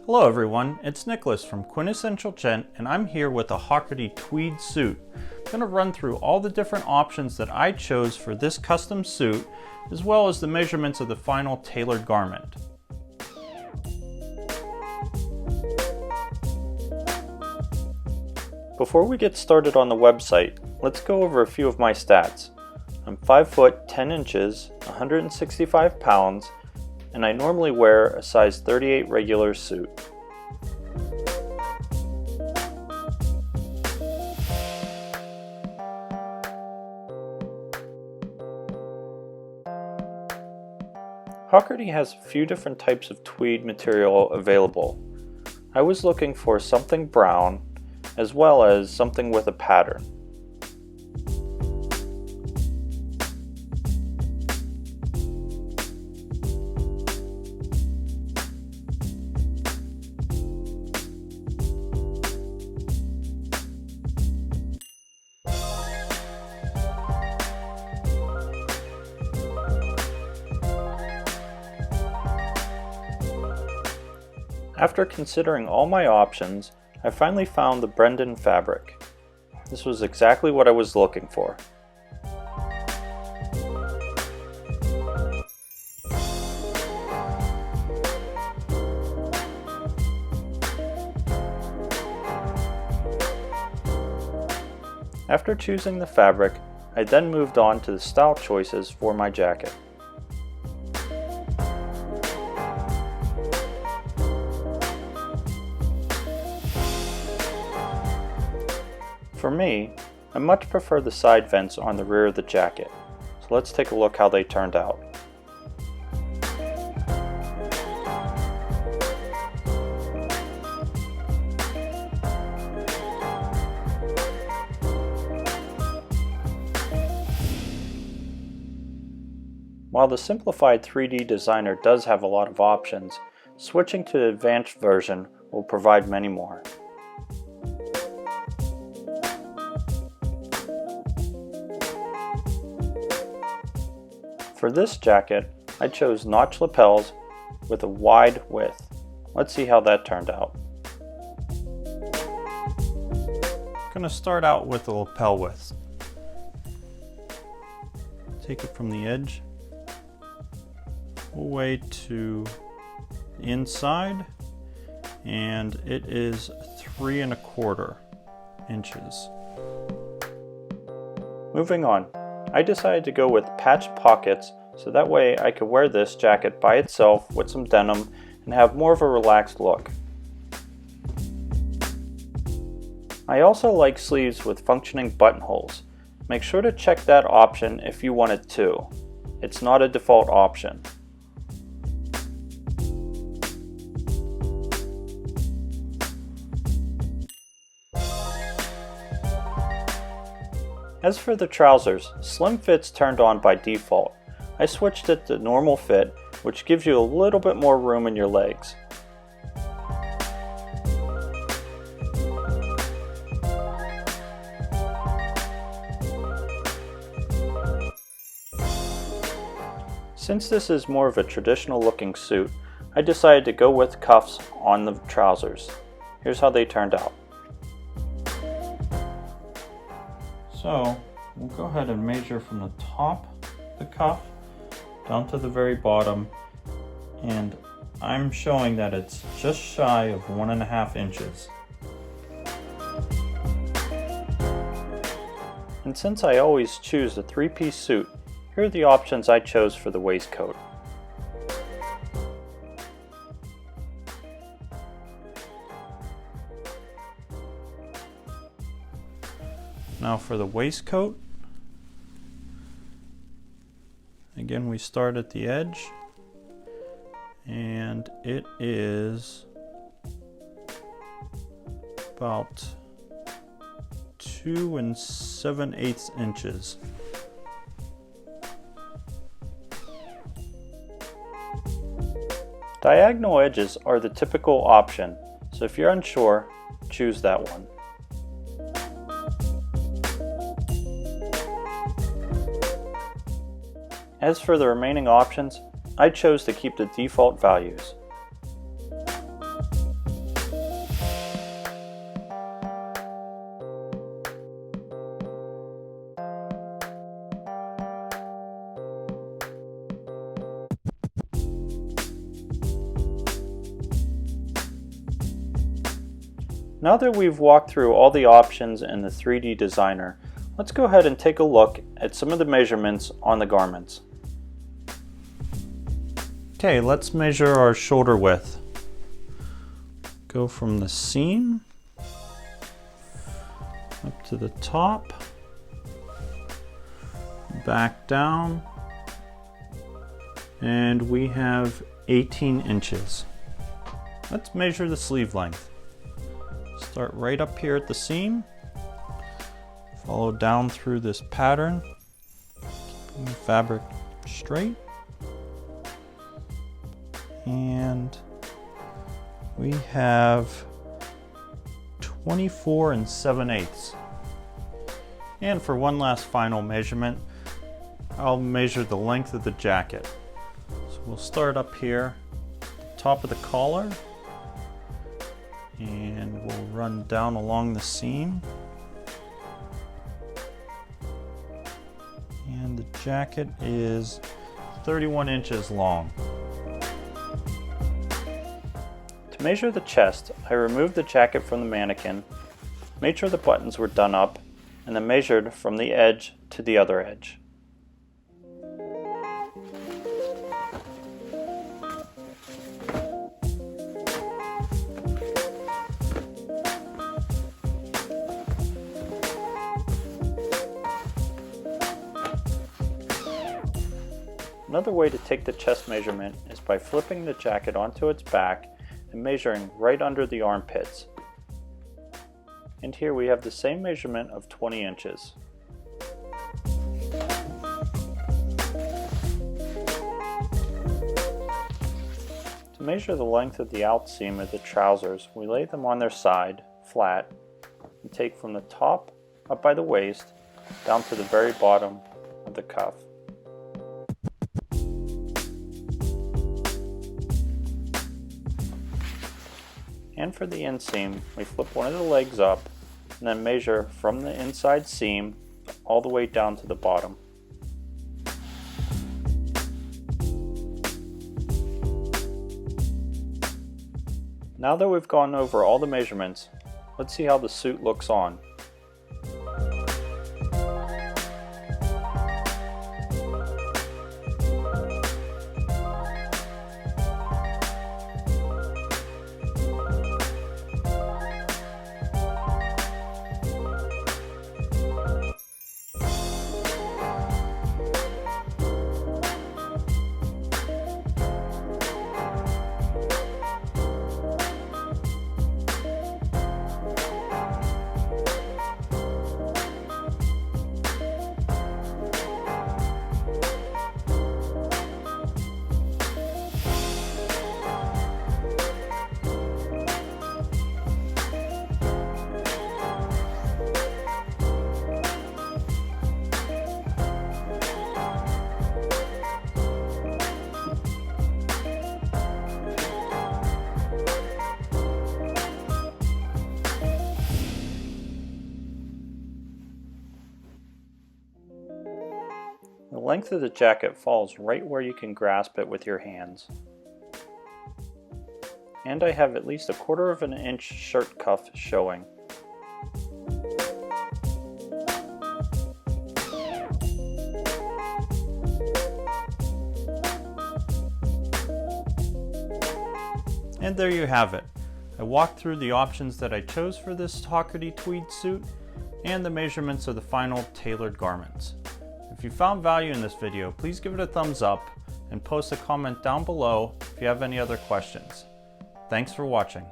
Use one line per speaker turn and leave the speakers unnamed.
Hello everyone, it's Nicholas from Quintessential Gent and I'm here with a Hockerty Tweed Suit. I'm going to run through all the different options that I chose for this custom suit, as well as the measurements of the final tailored garment. Before we get started on the website, let's go over a few of my stats. I'm 5 foot 10 inches, 165 pounds, and I normally wear a size 38 regular suit. Hockerty has a few different types of tweed material available. I was looking for something brown, as well as something with a pattern. After considering all my options, I finally found the Brendan fabric. This was exactly what I was looking for. After choosing the fabric, I then moved on to the style choices for my jacket. For me, I much prefer the side vents on the rear of the jacket, so let's take a look how they turned out. While the simplified 3D designer does have a lot of options, switching to the advanced version will provide many more. For this jacket, I chose notch lapels with a wide width. Let's see how that turned out. I'm going to start out with the lapel width. Take it from the edge all the way to the inside, and it is 3 1/4 inches. Moving on. I decided to go with patched pockets so that way I could wear this jacket by itself with some denim and have more of a relaxed look. I also like sleeves with functioning buttonholes. Make sure to check that option if you want it too. It's not a default option. As for the trousers, slim fits turned on by default. I switched it to normal fit, which gives you a little bit more room in your legs. Since this is more of a traditional looking suit, I decided to go with cuffs on the trousers. Here's how they turned out. So we'll go ahead and measure from the top of the cuff down to the very bottom, and I'm showing that it's just shy of 1.5 inches. And since I always choose a 3-piece suit, here are the options I chose for the waistcoat. Now for the waistcoat, again we start at the edge, and it is about 2 7/8 inches. Diagonal edges are the typical option, so if you're unsure, choose that one. As for the remaining options, I chose to keep the default values. Now that we've walked through all the options in the 3D designer, let's go ahead and take a look at some of the measurements on the garments. Okay, let's measure our shoulder width. Go from the seam up to the top, back down, and we have 18 inches. Let's measure the sleeve length. Start right up here at the seam, follow down through this pattern, keeping the fabric straight, and we have 24 7/8. And for one last final measurement, I'll measure the length of the jacket. So we'll start up here at the top of the collar, and we'll run down along the seam. And the jacket is 31 inches long. To measure the chest, I removed the jacket from the mannequin, made sure the buttons were done up, and then measured from the edge to the other edge. Another way to take the chest measurement is by flipping the jacket onto its back and measuring right under the armpits. And here we have the same measurement of 20 inches. To measure the length of the outseam of the trousers, we lay them on their side, flat, and take from the top up by the waist down to the very bottom of the cuff. And for the inseam, we flip one of the legs up and then measure from the inside seam all the way down to the bottom. Now that we've gone over all the measurements, let's see how the suit looks on. The length of the jacket falls right where you can grasp it with your hands. And I have at least 1/4 of an inch shirt cuff showing. And there you have it. I walked through the options that I chose for this Hockerty Tweed suit and the measurements of the final tailored garments. If you found value in this video, please give it a thumbs up and post a comment down below if you have any other questions. Thanks for watching.